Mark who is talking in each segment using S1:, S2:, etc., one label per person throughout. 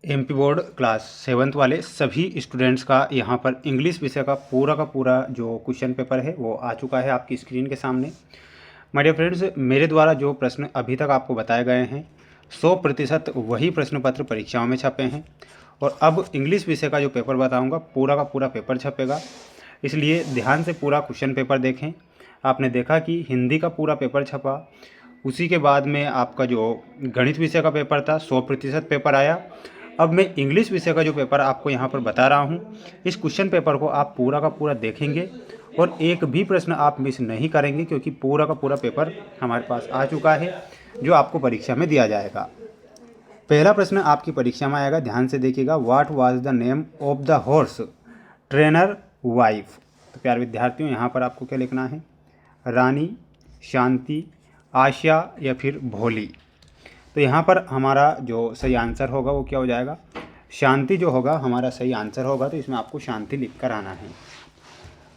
S1: MP board class 7th वाले सभी students का यहाँ पर इंग्लिश विषय का पूरा जो क्वेश्चन पेपर है वो आ चुका है आपकी स्क्रीन के सामने। माय डियर फ्रेंड्स, मेरे द्वारा जो प्रश्न अभी तक आपको बताए गए हैं 100% वही प्रश्न पत्र परीक्षाओं में छपे हैं और अब इंग्लिश विषय का जो पेपर बताऊँगा पूरा का पूरा पेपर छपेगा, इसलिए ध्यान से पूरा क्वेश्चन पेपर देखें। आपने देखा कि हिंदी का पूरा पेपर छपा, उसी के बाद में आपका जो गणित विषय का पेपर था 100% पेपर आया। अब मैं इंग्लिश विषय का जो पेपर आपको यहाँ पर बता रहा हूँ, इस क्वेश्चन पेपर को आप पूरा का पूरा देखेंगे और एक भी प्रश्न आप मिस नहीं करेंगे, क्योंकि पूरा का पूरा पेपर हमारे पास आ चुका है जो आपको परीक्षा में दिया जाएगा। पहला प्रश्न आपकी परीक्षा में आएगा, ध्यान से देखिएगा। What was the name of the horse trainer wife. तो प्यारे विद्यार्थियों, यहाँ पर आपको क्या लिखना है? रानी, शांति, आशा या फिर भोली। तो यहाँ पर हमारा जो सही आंसर होगा वो क्या हो जाएगा? शांति जो होगा हमारा सही आंसर होगा, तो इसमें आपको शांति लिख कर आना है।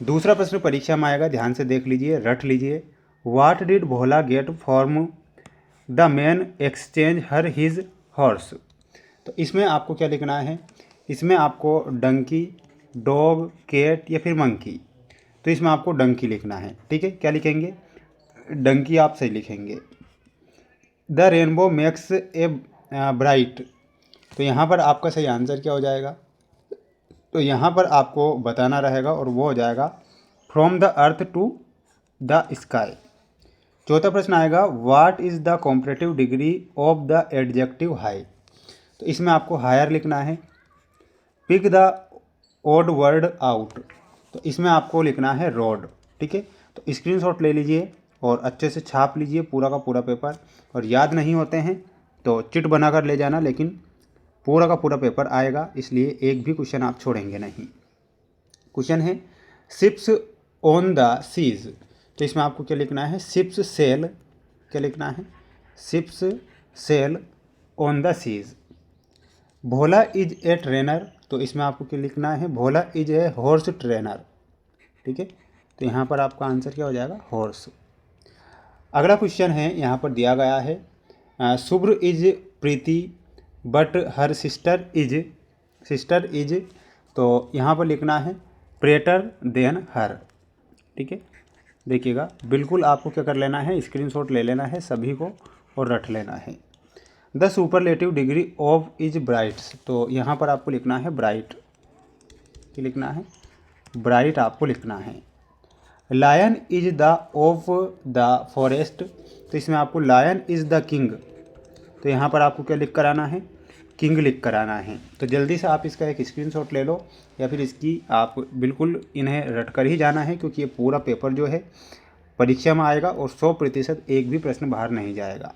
S1: दूसरा प्रश्न परीक्षा में आएगा, ध्यान से देख लीजिए, रट लीजिए। What did Bhola get from the man exchange her his horse. तो इसमें आपको क्या लिखना है? इसमें आपको डंकी, डॉग, कैट या फिर मंकी। तो इसमें आपको डंकी लिखना है, ठीक है। क्या लिखेंगे? डंकी आप सही लिखेंगे। The rainbow makes a bright. तो यहाँ पर आपका सही आंसर क्या हो जाएगा? तो यहाँ पर आपको बताना रहेगा और वो हो जाएगा from the earth to the sky. चौथा प्रश्न आएगा, what is the comparative degree of the adjective high. तो इसमें आपको हायर लिखना है। Pick the odd word out. तो इसमें आपको लिखना है रोड, ठीक है। तो स्क्रीनशॉट ले लीजिए और अच्छे से छाप लीजिए पूरा का पूरा पेपर, और याद नहीं होते हैं तो चिट बना कर ले जाना, लेकिन पूरा का पूरा पेपर आएगा, इसलिए एक भी क्वेश्चन आप छोड़ेंगे नहीं। क्वेश्चन है शिप्स ऑन द सीज। तो इसमें आपको क्या लिखना है? Ships sail. क्या लिखना है? Ships sail on the seas. Bhola is a trainer. तो इसमें आपको क्या लिखना है? Bhola is a horse trainer, ठीक है। तो यहाँ पर आपका आंसर क्या हो जाएगा? हॉर्स। अगला क्वेश्चन है, यहाँ पर दिया गया है, Shubhra is Preeti but her sister is. तो यहाँ पर लिखना है प्रेटर देन हर, ठीक है। देखिएगा, बिल्कुल आपको क्या कर लेना है? स्क्रीनशॉट ले लेना है सभी को और रट लेना है। The superlative degree of is brides. तो यहाँ पर आपको लिखना है ब्राइट। क्या लिखना है? ब्राइट आपको लिखना है। Lion is the of the forest. तो इसमें आपको लायन इज द किंग। तो यहाँ पर आपको क्या लिख कर आना है? किंग लिख कर आना है। तो जल्दी से आप इसका एक स्क्रीनशॉट ले लो, या फिर इसकी आप बिल्कुल इन्हें रट कर ही जाना है, क्योंकि ये पूरा पेपर जो है परीक्षा में आएगा और 100% एक भी प्रश्न बाहर नहीं जाएगा।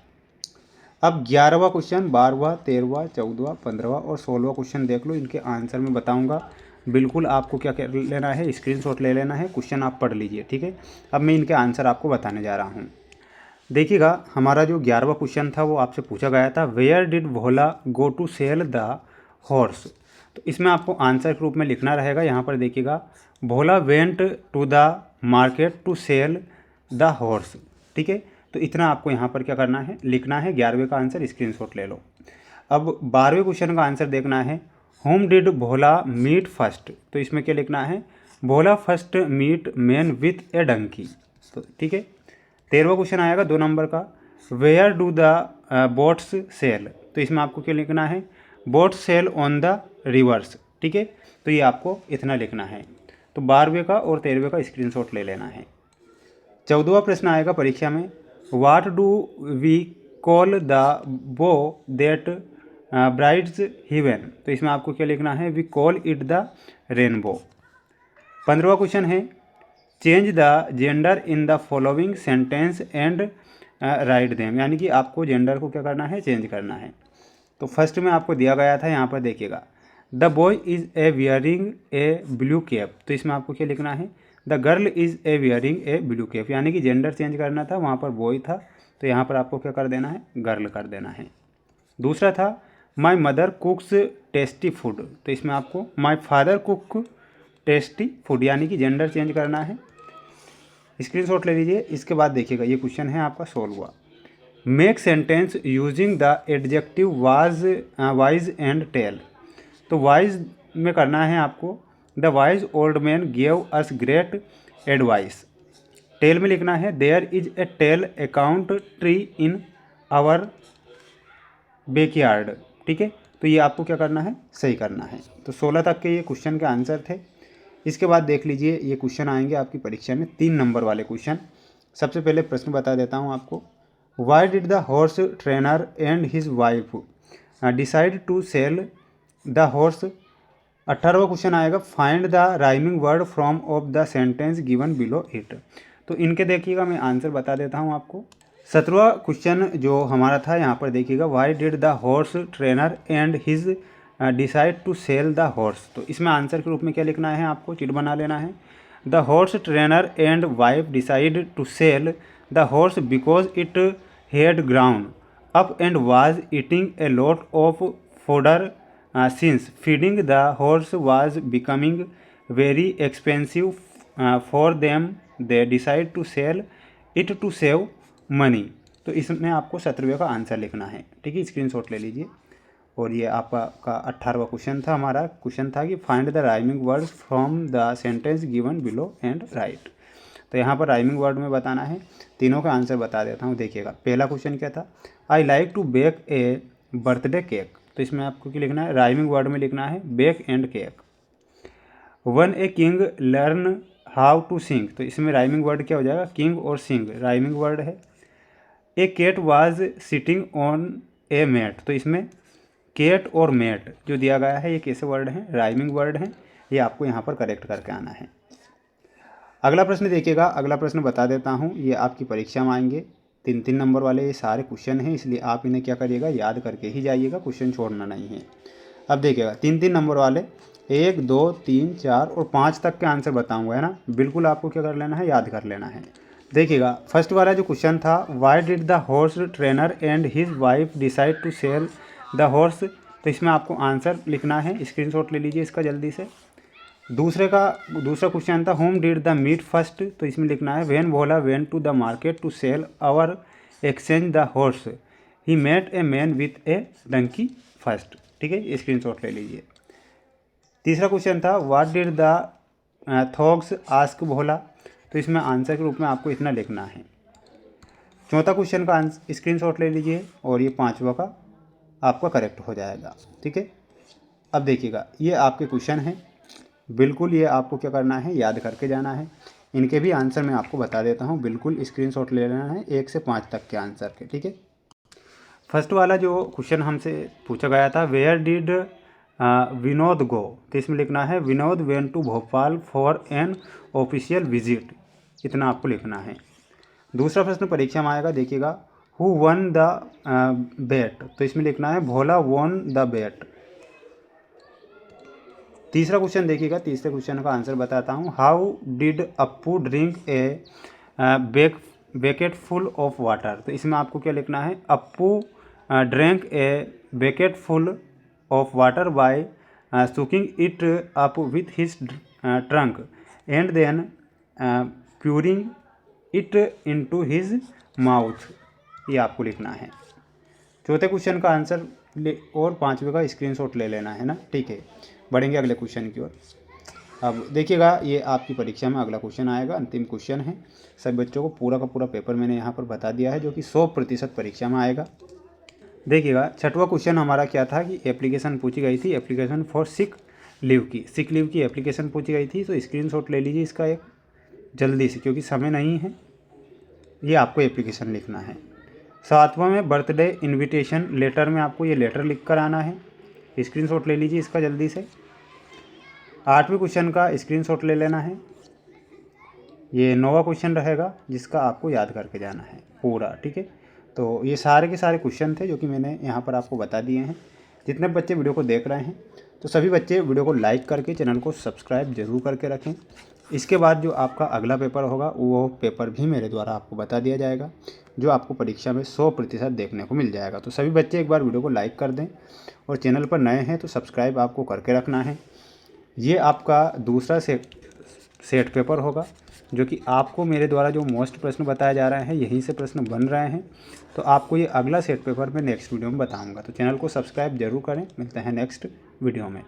S1: अब 11वां क्वेश्चन, 12वां, 13वां, 14वां, 15वां और 16वां क्वेश्चन देख लो। इनके आंसर मैं बताऊंगा, बिल्कुल आपको क्या कर लेना है? स्क्रीनशॉट ले लेना है, क्वेश्चन आप पढ़ लीजिए, ठीक है। अब मैं इनके आंसर आपको बताने जा रहा हूँ। देखिएगा, हमारा जो 11वां क्वेश्चन था वो आपसे पूछा गया था, where did Bhola go to sell the horse. तो इसमें आपको आंसर के रूप में लिखना रहेगा। यहाँ पर देखिएगा, Bhola went to the market to sell the horse, ठीक है। तो इतना आपको यहाँ पर क्या करना है? लिखना है। 11वें का आंसर स्क्रीनशॉट ले लो। अब 12वें क्वेश्चन का आंसर देखना है, whom did Bhola meet first. तो इसमें क्या लिखना है? Bhola first meet man with a donkey. तो ठीक है। 13वां क्वेश्चन आएगा 2 नंबर का, where do the boats sail. तो इसमें आपको क्या लिखना है? Boat sail on the rivers, ठीक है। तो ये आपको इतना लिखना है। तो 12वें का और 13वें का स्क्रीनशॉट ले लेना है। 14वां प्रश्न आएगा परीक्षा में, what do we call the bow that bridges heaven. तो इसमें आपको क्या लिखना है? We call it the rainbow. 15वां क्वेश्चन है, change the gender in the following sentence and write them. यानी कि आपको जेंडर को क्या करना है? चेंज करना है। तो फर्स्ट में आपको दिया गया था, यहाँ पर देखिएगा, the boy is a wearing A blue cap. तो इसमें आपको क्या लिखना है? The girl is a wearing A blue cap. यानी कि जेंडर चेंज करना था, वहाँ पर बॉय था, तो यहाँ पर आपको क्या कर देना है? गर्ल कर देना है। दूसरा था, माई मदर कुक्स टेस्टी फूड। तो इसमें आपको my father cook tasty food, यानी कि जेंडर चेंज करना है। स्क्रीनशॉट ले लीजिए। इसके बाद देखिएगा, ये क्वेश्चन है आपका 16वां। Make sentence using the adjective wise and tall. तो वाइज में करना है आपको, the wise old man gave us great advice. Tall में लिखना है, there is a tall account tree in our backyard. ठीक है, तो ये आपको क्या करना है, सही करना है। तो 16 तक के ये क्वेश्चन के आंसर थे। इसके बाद देख लीजिए, ये क्वेश्चन आएंगे आपकी परीक्षा में 3 नंबर वाले क्वेश्चन। सबसे पहले प्रश्न बता देता हूँ आपको, why did the horse trainer and his wife decide to sell the horse. 18वां क्वेश्चन आएगा, find the rhyming word from of the sentence given below it. तो इनके देखिएगा मैं आंसर बता देता हूँ आपको। 17वां क्वेश्चन जो हमारा था यहाँ पर देखिएगा, why did the horse trainer and his decide to sell the horse. तो इसमें आंसर के रूप में क्या लिखना है, आपको चिट बना लेना है, the horse trainer and wife decide to sell the horse because it had ground up and was eating a lot of fodder since feeding the horse was becoming very expensive for them they decide to sell it to save money. तो इसमें आपको 17वें का answer लिखना है। ठीक है, screenshot ले लीजिए। और ये आपका 18वां क्वेश्चन था, हमारा क्वेश्चन था कि find the rhyming words from the sentence given below and right. तो यहाँ पर राइमिंग वर्ड में बताना है। तीनों का आंसर बता देता हूँ, देखिएगा। पहला क्वेश्चन क्या था, I like to bake a birthday cake. तो इसमें आपको क्या लिखना है, राइमिंग वर्ड में लिखना है bake and cake. One a king learn how to sing. तो इसमें राइमिंग वर्ड क्या हो जाएगा, किंग और सिंग राइमिंग वर्ड है। A cat was sitting on a mat. तो इसमें केट और मैट जो दिया गया है ये कैसे वर्ड हैं, राइमिंग वर्ड हैं। ये आपको यहाँ पर करेक्ट करके आना है। अगला प्रश्न देखिएगा, अगला प्रश्न बता देता हूँ, ये आपकी परीक्षा में आएंगे 3-3 नंबर वाले ये सारे क्वेश्चन हैं, इसलिए आप इन्हें क्या करिएगा, याद करके ही जाइएगा, क्वेश्चन छोड़ना नहीं है। अब देखिएगा 3-3 नंबर वाले 1, 2, 3, 4 और 5 तक के आंसर बताऊँगा, है ना। बिल्कुल आपको क्या कर लेना है, याद कर लेना है। देखिएगा फर्स्ट वाला जो क्वेश्चन था, why did the horse trainer and his wife decide to sell the horse. तो इसमें आपको आंसर लिखना है, स्क्रीनशॉट ले लीजिए इसका जल्दी से। दूसरा क्वेश्चन था, whom did the meet first. तो इसमें लिखना है, when Bhola went to the market to sell or exchange the horse he met a man with a donkey first. ठीक है, स्क्रीनशॉट ले लीजिए। तीसरा क्वेश्चन था, what did the thugs ask Bhola. तो इसमें आंसर के रूप में आपको इतना लिखना है। चौथा क्वेश्चन का स्क्रीनशॉट ले लीजिए और ये 5वां का आपका करेक्ट हो जाएगा। ठीक है, अब देखिएगा ये आपके क्वेश्चन हैं, बिल्कुल ये आपको क्या करना है, याद करके जाना है। इनके भी आंसर मैं आपको बता देता हूँ, बिल्कुल स्क्रीनशॉट ले लेना है 1 से 5 तक के आंसर के। ठीक है, फर्स्ट वाला जो क्वेश्चन हमसे पूछा गया था, वेयर डिड विनोद गो। तो इसमें लिखना है, Vinod went to Bhopal for an official visit. इतना आपको लिखना है। दूसरा प्रश्न परीक्षा में आएगा, देखिएगा, हु वन द बैट। तो इसमें लिखना है, भोला वॉन द बैट। तीसरा क्वेश्चन देखिएगा, तीसरे क्वेश्चन का आंसर बताता हूँ, how did Appu drink a bucket full of water. तो इसमें आपको क्या लिखना है, Appu drank a bucket full of water bye soaking it up with his trunk and then pouring it into his mouth। ये आपको लिखना है। चौथे क्वेश्चन का आंसर और 5वें का स्क्रीनशॉट ले लेना है ना। ठीक है, बढ़ेंगे अगले क्वेश्चन की ओर। अब देखिएगा ये आपकी परीक्षा में अगला क्वेश्चन आएगा, अंतिम क्वेश्चन है। सभी बच्चों को पूरा का पूरा पेपर मैंने यहाँ पर बता दिया है, जो कि 100% परीक्षा में आएगा। देखिएगा 6वां क्वेश्चन हमारा क्या था कि एप्लीकेशन पूछी गई थी, एप्लीकेशन फॉर सिक लीव की, सिक लीव की एप्लीकेशन पूछी गई थी। तो स्क्रीनशॉट ले लीजिए इसका एक जल्दी से, क्योंकि समय नहीं है। ये आपको एप्लीकेशन लिखना है। 7वां में बर्थडे इनविटेशन लेटर में आपको ये लेटर लिख कर आना है। स्क्रीनशॉट ले लीजिए इसका जल्दी से। 8वें क्वेश्चन का स्क्रीनशॉट ले लेना है। ये 9वां क्वेश्चन रहेगा जिसका आपको याद करके जाना है पूरा। ठीक है, तो ये सारे के सारे क्वेश्चन थे जो कि मैंने यहाँ पर आपको बता दिए हैं। जितने बच्चे वीडियो को देख रहे हैं तो सभी बच्चे वीडियो को लाइक करके चैनल को सब्सक्राइब जरूर करके रखें। इसके बाद जो आपका अगला पेपर होगा वो पेपर भी मेरे द्वारा आपको बता दिया जाएगा, जो आपको परीक्षा में 100% देखने को मिल जाएगा। तो सभी बच्चे एक बार वीडियो को लाइक कर दें और चैनल पर नए हैं तो सब्सक्राइब आपको करके रखना है। ये आपका दूसरा सेट पेपर होगा जो कि आपको मेरे द्वारा जो मोस्ट प्रश्न बताया जा रहा है यहीं से प्रश्न बन रहे हैं। तो आपको ये अगला सेट पेपर मैं नेक्स्ट वीडियो में बताऊँगा। तो चैनल को सब्सक्राइब जरूर करें। मिलते हैं नेक्स्ट वीडियो में।